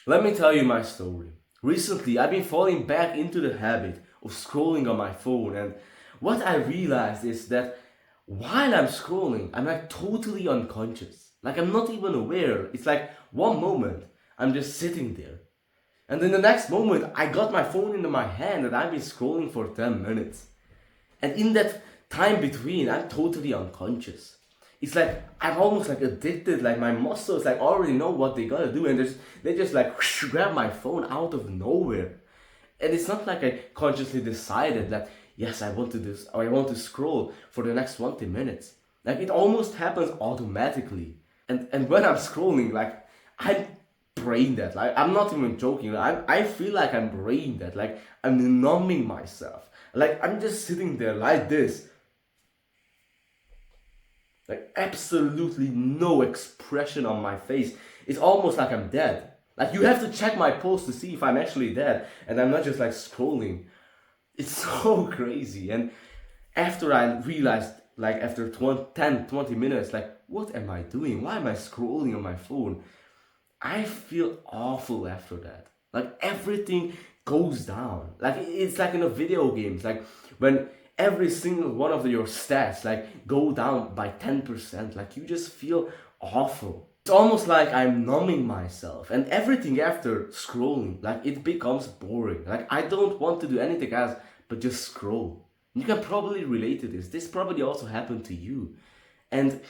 Let me tell you my story. Recently, I've been falling back into the habit of scrolling on my phone, and what I realized is that while I'm scrolling, I'm like totally unconscious. Like I'm not even aware. It's like one moment I'm just sitting there, and then the next moment I got my phone into my hand and I've been scrolling for 10 minutes. And in that time between, I'm totally unconscious. It's like I'm almost like addicted. Like my muscles like already know what they gotta do, and they just like grab my phone out of nowhere. And it's not like I consciously decided that yes, I want to do this or I want to scroll for the next 20 minutes. Like it almost happens automatically. And when I'm scrolling, like I'm brain dead. Like I'm not even joking. I feel like I'm brain dead. Like I'm numbing myself. Like I'm just sitting there like this. Like absolutely no expression on my face. It's almost like I'm dead. Like you have to check my pulse to see if I'm actually dead and I'm not just like scrolling. It's so crazy. And after I realized, like after 20 minutes, like what am I doing? Why am I scrolling on my phone? I feel awful after that. Like everything goes down. Like it's like in a video games. Like when every single one of your stats like go down by 10%. Like you just feel awful. It's almost like I'm numbing myself, and everything after scrolling, like it becomes boring. Like I don't want to do anything else but just scroll. You can probably relate to this. This probably also happened to you. And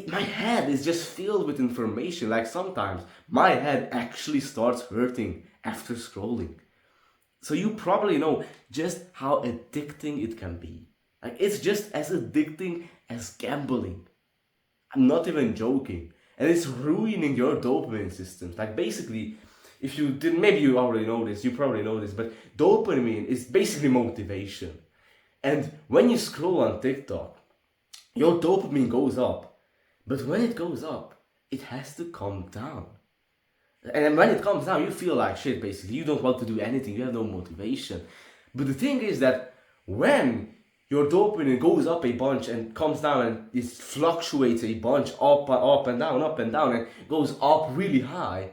my head is just filled with information. Like sometimes my head actually starts hurting after scrolling. So you probably know just how addicting it can be. Like it's just as addicting as gambling. I'm not even joking. And it's ruining your dopamine systems. Like basically, if you didn't, maybe you already know this, you probably know this, but dopamine is basically motivation. And when you scroll on TikTok, your dopamine goes up. But when it goes up, it has to come down. And then when it comes down, you feel like shit, basically. You don't want to do anything, you have no motivation. But the thing is that when your dopamine goes up a bunch and comes down and it fluctuates a bunch up and down, and goes up really high,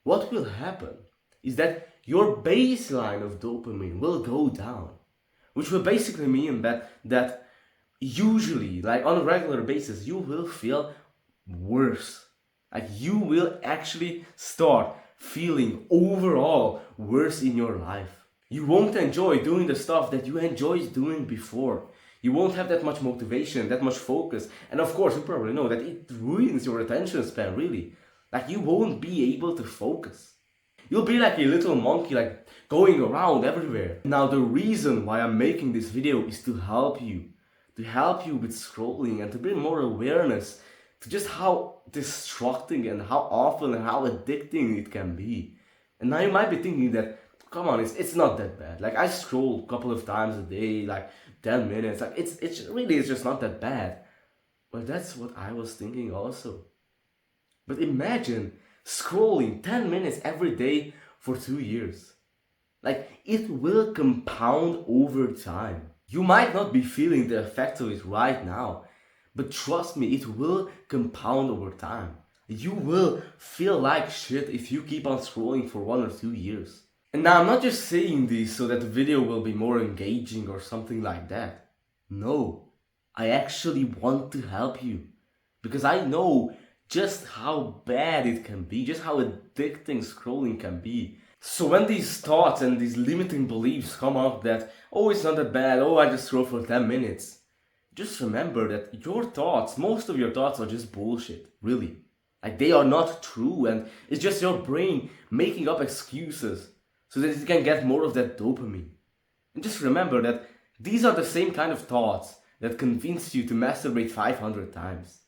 what will happen is that your baseline of dopamine will go down. Which will basically mean that usually, like on a regular basis, you will feel worse. Like you will actually start feeling overall worse in your life. You won't enjoy doing the stuff that you enjoyed doing before. You won't have that much motivation, that much focus. And of course, you probably know that it ruins your attention span, really. Like you won't be able to focus. You'll be like a little monkey, like going around everywhere. Now the reason why I'm making this video is to help you with scrolling and to bring more awareness to just how distracting and how awful and how addicting it can be. And now you might be thinking that, come on, it's not that bad. Like I scroll a couple of times a day, like 10 minutes. Like it's really just not that bad. Well, that's what I was thinking also. But imagine scrolling 10 minutes every day for 2 years. Like it will compound over time. You might not be feeling the effects of it right now, but trust me, it will compound over time. You will feel like shit if you keep on scrolling for 1 or 2 years. And now I'm not just saying this so that the video will be more engaging or something like that. No, I actually want to help you. Because I know just how bad it can be, just how addicting scrolling can be. So when these thoughts and these limiting beliefs come up that, oh, it's not that bad, oh, I just scroll for 10 minutes, just remember that your thoughts, most of your thoughts are just bullshit, really. Like they are not true, and it's just your brain making up excuses so that it can get more of that dopamine. And just remember that these are the same kind of thoughts that convinced you to masturbate 500 times.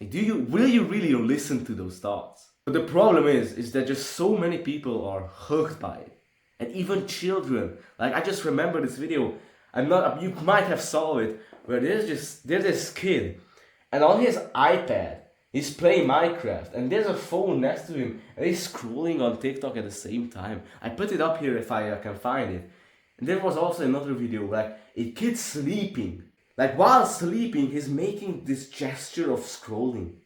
Like, will you really listen to those thoughts? But the problem is that just so many people are hooked by it. And even children. Like I just remember this video. You might have saw it, where there's this kid, and on his iPad, he's playing Minecraft, and there's a phone next to him, and he's scrolling on TikTok at the same time. I put it up here if I can find it. And there was also another video, like a kid sleeping. Like while sleeping, he's making this gesture of scrolling.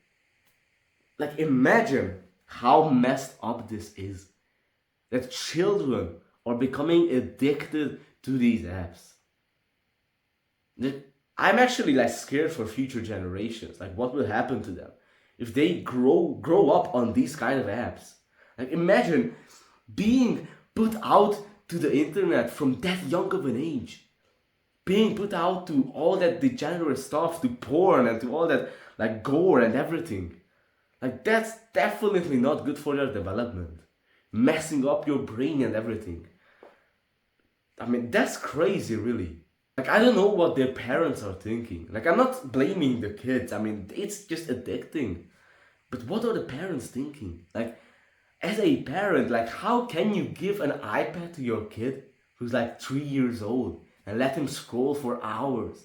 Like imagine how messed up this is. That children are becoming addicted to these apps. I'm actually like scared for future generations. Like what will happen to them if they grow up on these kind of apps? Like imagine being put out to the internet from that young of an age. Being put out to all that degenerate stuff, to porn and to all that like gore and everything. Like that's definitely not good for their development. Messing up your brain and everything. I mean, that's crazy, really. Like, I don't know what their parents are thinking. Like, I'm not blaming the kids. I mean, it's just addicting. But what are the parents thinking? Like, as a parent, like, how can you give an iPad to your kid who's like 3 years old and let him scroll for hours?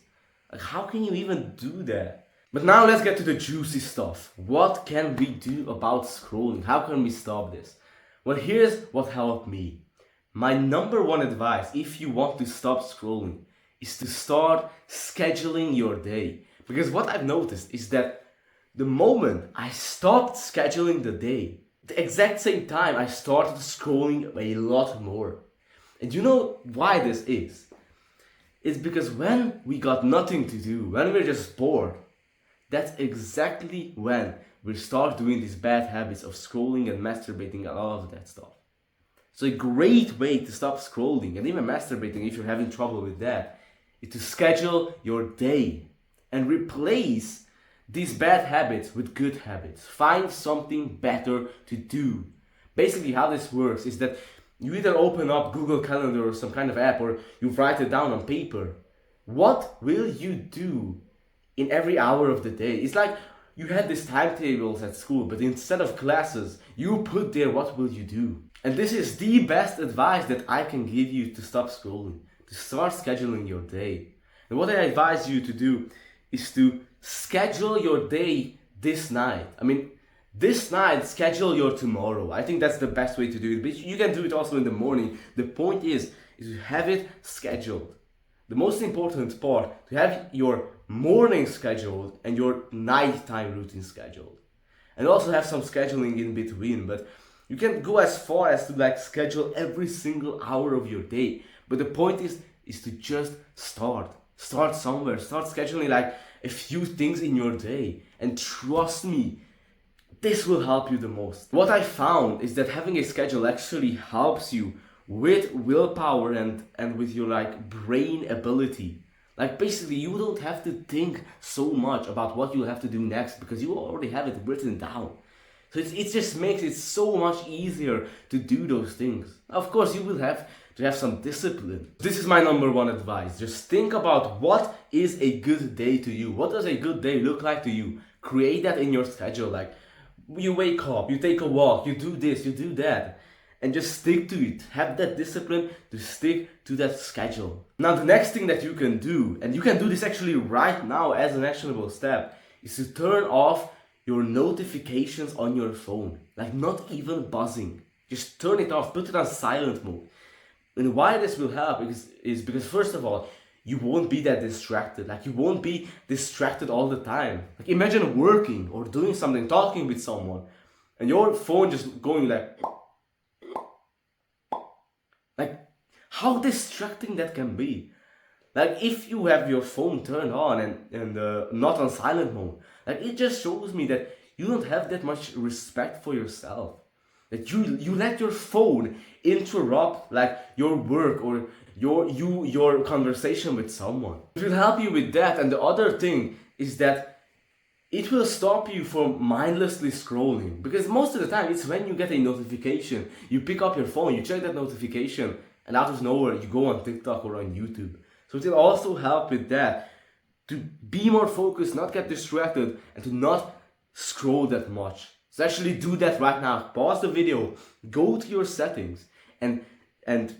Like, how can you even do that? But now let's get to the juicy stuff. What can we do about scrolling? How can we stop this? Well, here's what helped me. My number one advice, if you want to stop scrolling, is to start scheduling your day. Because what I've noticed is that the moment I stopped scheduling the day, the exact same time I started scrolling a lot more. And you know why this is? It's because when we got nothing to do, when we're just bored, that's exactly when we start doing these bad habits of scrolling and masturbating and all of that stuff. So a great way to stop scrolling and even masturbating if you're having trouble with that is to schedule your day and replace these bad habits with good habits. Find something better to do. Basically how this works is that you either open up Google Calendar or some kind of app or you write it down on paper. What will you do in every hour of the day? It's like you had these timetables at school, but instead of classes, you put there what will you do. And this is the best advice that I can give you to stop scrolling, to start scheduling your day. And what I advise you to do is to schedule your day this night. I mean, this night, schedule your tomorrow. I think that's the best way to do it. But you can do it also in the morning. The point is to have it scheduled. The most important part, to have your morning scheduled and your nighttime routine scheduled. And also have some scheduling in between, but you can go as far as to like schedule every single hour of your day. But the point is to just start. Start somewhere. Start scheduling like a few things in your day. And trust me, this will help you the most. What I found is that having a schedule actually helps you with willpower and with your like brain ability. Like basically you don't have to think so much about what you'll have to do next because you already have it written down. So it just makes it so much easier to do those things. Of course, you will have to have some discipline. This is my number one advice. Just think about what is a good day to you. What does a good day look like to you? Create that in your schedule. Like you wake up, you take a walk, you do this, you do that. And just stick to it. Have that discipline to stick to that schedule. Now the next thing that you can do, and you can do this actually right now as an actionable step, is to turn off your notifications on your phone. Like not even buzzing. Just turn it off, put it on silent mode. And why this will help is because first of all, you won't be that distracted. Like you won't be distracted all the time. Like imagine working or doing something, talking with someone, and your phone just going like how distracting that can be. Like if you have your phone turned on and not on silent mode, like it just shows me that you don't have that much respect for yourself. That you let your phone interrupt like your work or your conversation with someone. It will help you with that. And the other thing is that it will stop you from mindlessly scrolling. Because most of the time it's when you get a notification, you pick up your phone, you check that notification, and out of nowhere you go on TikTok or on YouTube. So it will also help with that, to be more focused, not get distracted, and to not scroll that much. So actually do that right now. Pause the video, go to your settings, and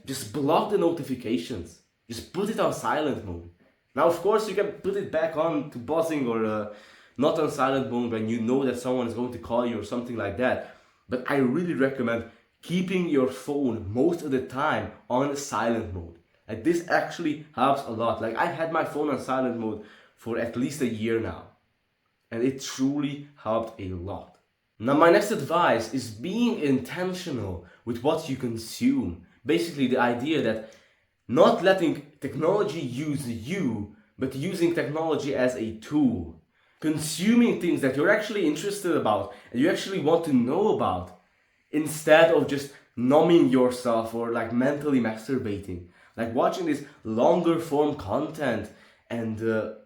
just block the notifications. Just put it on silent mode. Now of course you can put it back on to buzzing or not on silent mode when you know that someone is going to call you or something like that. But I really recommend keeping your phone most of the time on silent mode. Like this actually helps a lot. Like I've had my phone on silent mode for at least a year now, and it truly helped a lot. Now, my next advice is being intentional with what you consume. Basically, the idea that not letting technology use you, but using technology as a tool. Consuming things that you're actually interested about and you actually want to know about, instead of just numbing yourself or like mentally masturbating. Like watching this longer form content and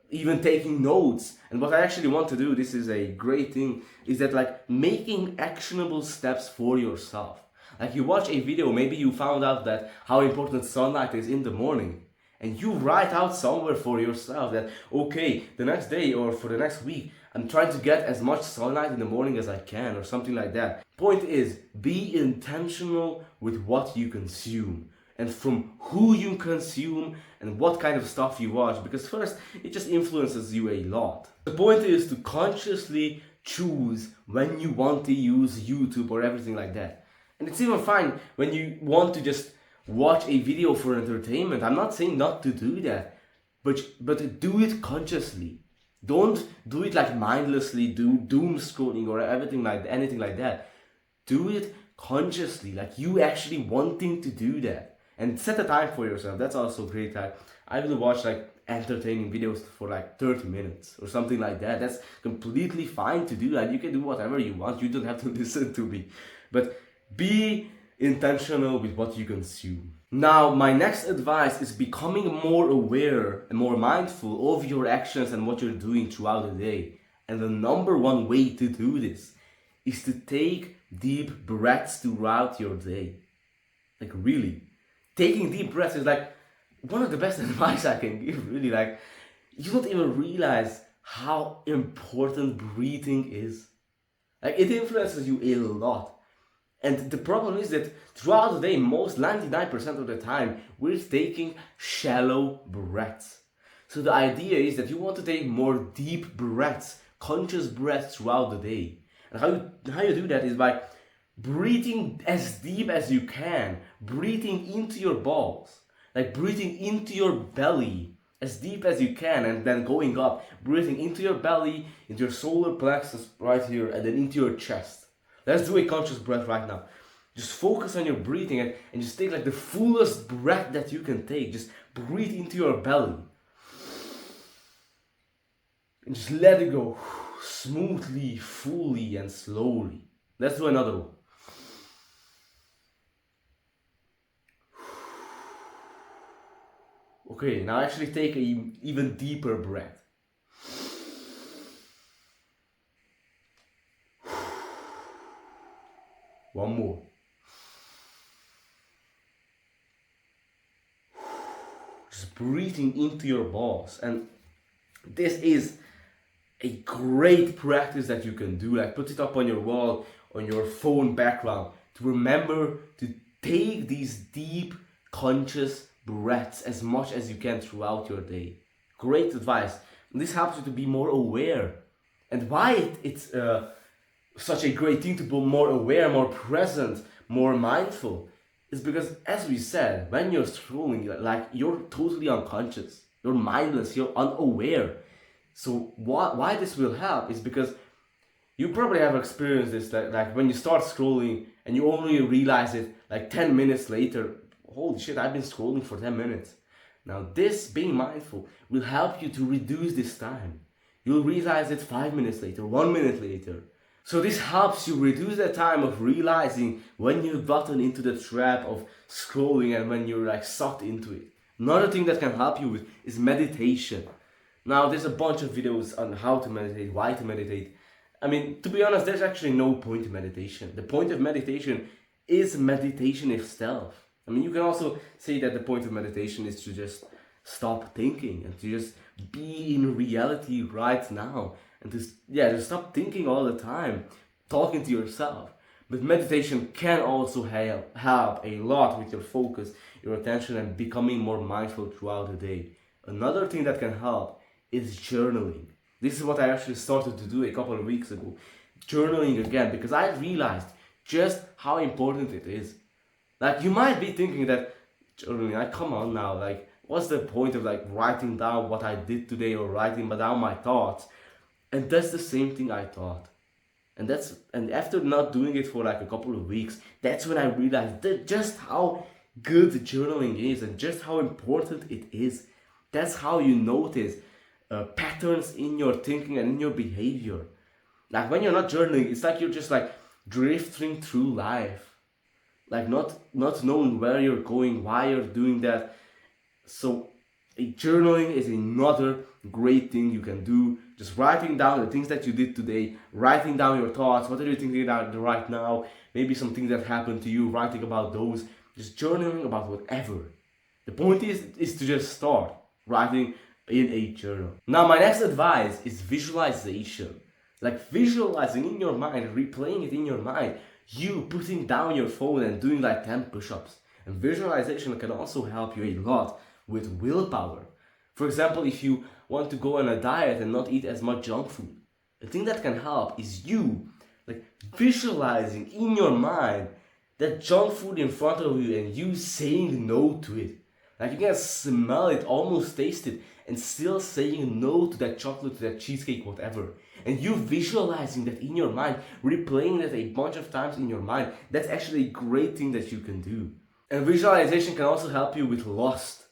even taking notes. And what I actually want to do, this is a great thing, is that like making actionable steps for yourself. Like you watch a video, maybe you found out that how important sunlight is in the morning. And you write out somewhere for yourself that, okay, the next day or for the next week, I'm trying to get as much sunlight in the morning as I can, or something like that. Point is, be intentional with what you consume and from who you consume and what kind of stuff you watch, because first, it just influences you a lot. The point is to consciously choose when you want to use YouTube or everything like that. And it's even fine when you want to just watch a video for entertainment. I'm not saying not to do that, but do it consciously. Don't do it like mindlessly, do doom scrolling or anything like that. Do it consciously, like you actually wanting to do that. And set a time for yourself. That's also great. I will watch like entertaining videos for like 30 minutes or something like that. That's completely fine to do that. You can do whatever you want. You don't have to listen to me. But be intentional with what you consume. Now, my next advice is becoming more aware and more mindful of your actions and what you're doing throughout the day. And the number one way to do this is to take deep breaths throughout your day. Like really, taking deep breaths is like one of the best advice I can give, really. Like, you don't even realize how important breathing is. Like, it influences you a lot. And the problem is that throughout the day, most 99% of the time, we're taking shallow breaths. So the idea is that you want to take more deep breaths, conscious breaths throughout the day. And how you do that is by breathing as deep as you can, breathing into your balls, like breathing into your belly as deep as you can, and then going up, breathing into your belly, into your solar plexus right here, and then into your chest. Let's do a conscious breath right now. Just focus on your breathing and just take like the fullest breath that you can take. Just breathe into your belly. And just let it go smoothly, fully, and slowly. Let's do another one. Okay, now actually take an even deeper breath. One more. Just breathing into your balls. And this is a great practice that you can do. Like, put it up on your wall, on your phone background, to remember to take these deep, conscious breaths as much as you can throughout your day. Great advice. And this helps you to be more aware. And why it's such a great thing to be more aware, more present, more mindful, is because, as we said, when you're scrolling, like, you're totally unconscious, you're mindless, you're unaware. So why this will help is because you probably have experienced this, like when you start scrolling and you only realize it like 10 minutes later, holy shit, I've been scrolling for 10 minutes. Now this, being mindful, will help you to reduce this time. You'll realize it 5 minutes later, 1 minute later. So this helps you reduce the time of realizing when you've gotten into the trap of scrolling and when you're like sucked into it. Another thing that can help you with is meditation. Now there's a bunch of videos on how to meditate, why to meditate. I mean, to be honest, there's actually no point to meditation. The point of meditation is meditation itself. I mean, you can also say that the point of meditation is to just stop thinking and to just be in reality right now. And to stop thinking all the time, talking to yourself. But meditation can also help a lot with your focus, your attention, and becoming more mindful throughout the day. Another thing that can help is journaling. This is what I actually started to do a couple of weeks ago. Journaling again, because I realized just how important it is. Like, you might be thinking that journaling, like, come on now, like, what's the point of like writing down what I did today or writing down my thoughts? And that's the same thing I thought. And after not doing it for like a couple of weeks, that's when I realized that just how good journaling is and just how important it is. That's how you notice patterns in your thinking and in your behavior. Like when you're not journaling, it's like you're just like drifting through life, like not knowing where you're going, why you're doing that. So journaling is another great thing you can do. Just writing down the things that you did today, writing down your thoughts, what are you thinking about right now, maybe some things that happened to you, writing about those, just journaling about whatever. The point is to just start writing in a journal. Now my next advice is visualization. Like visualizing in your mind, replaying it in your mind, you putting down your phone and doing like 10 push-ups. And visualization can also help you a lot with willpower. For example, if you want to go on a diet and not eat as much junk food, the thing that can help is you like visualizing in your mind that junk food in front of you and you saying no to it. Like you can smell it, almost taste it, and still saying no to that chocolate, to that cheesecake, whatever. And you visualizing that in your mind, replaying that a bunch of times in your mind, that's actually a great thing that you can do. And visualization can also help you with lust,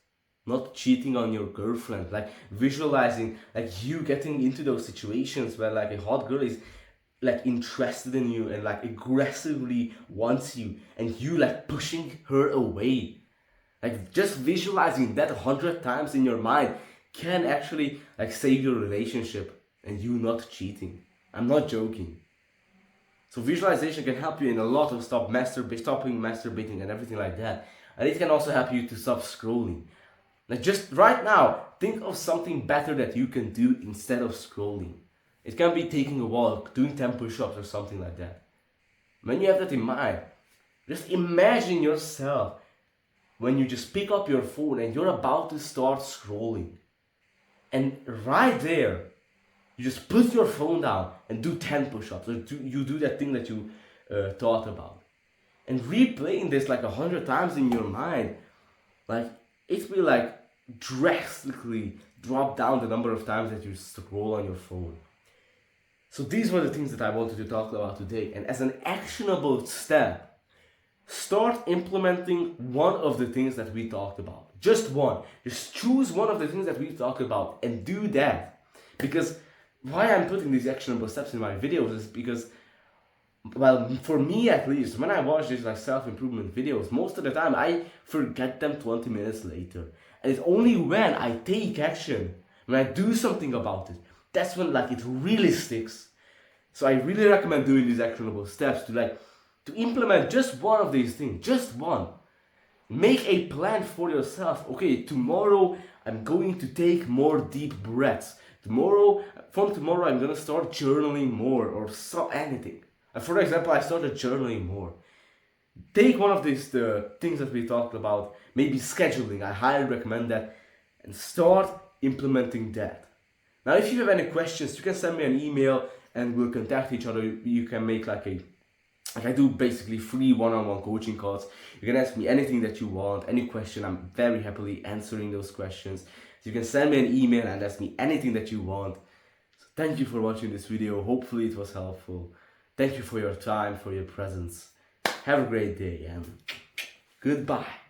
not cheating on your girlfriend. Like visualizing like you getting into those situations where like a hot girl is like interested in you and like aggressively wants you, and you like pushing her away. Like just visualizing that 100 times in your mind can actually like save your relationship and you not cheating. I'm not joking. So visualization can help you in a lot of stopping masturbating and everything like that. And it can also help you to stop scrolling. Like just right now, think of something better that you can do instead of scrolling. It can be taking a walk, doing 10 push-ups or something like that. When you have that in mind, just imagine yourself when you just pick up your phone and you're about to start scrolling. And right there, you just put your phone down and do 10 push-ups, or you do that thing that you thought about. And replaying this like 100 times in your mind, like it will like drastically drop down the number of times that you scroll on your phone. So these were the things that I wanted to talk about today. And as an actionable step, start implementing one of the things that we talked about. Just one. Just choose one of the things that we talked about and do that. Because why I'm putting these actionable steps in my videos is because, well, for me at least, when I watch these like self-improvement videos, most of the time I forget them 20 minutes later. And it's only when I take action, when I do something about it, that's when like it really sticks. So I really recommend doing these actionable steps to implement just one of these things, just one. Make a plan for yourself. Okay, tomorrow I'm going to take more deep breaths. From tomorrow I'm gonna start journaling more, or anything. And for example, I started journaling more. Take one of these things that we talked about, maybe scheduling. I highly recommend that, and start implementing that. Now, if you have any questions, you can send me an email and we'll contact each other. You can make like I do basically free one-on-one coaching calls. You can ask me anything that you want, any question. I'm very happily answering those questions. So you can send me an email and ask me anything that you want. So thank you for watching this video. Hopefully it was helpful. Thank you for your time, for your presence. Have a great day and goodbye.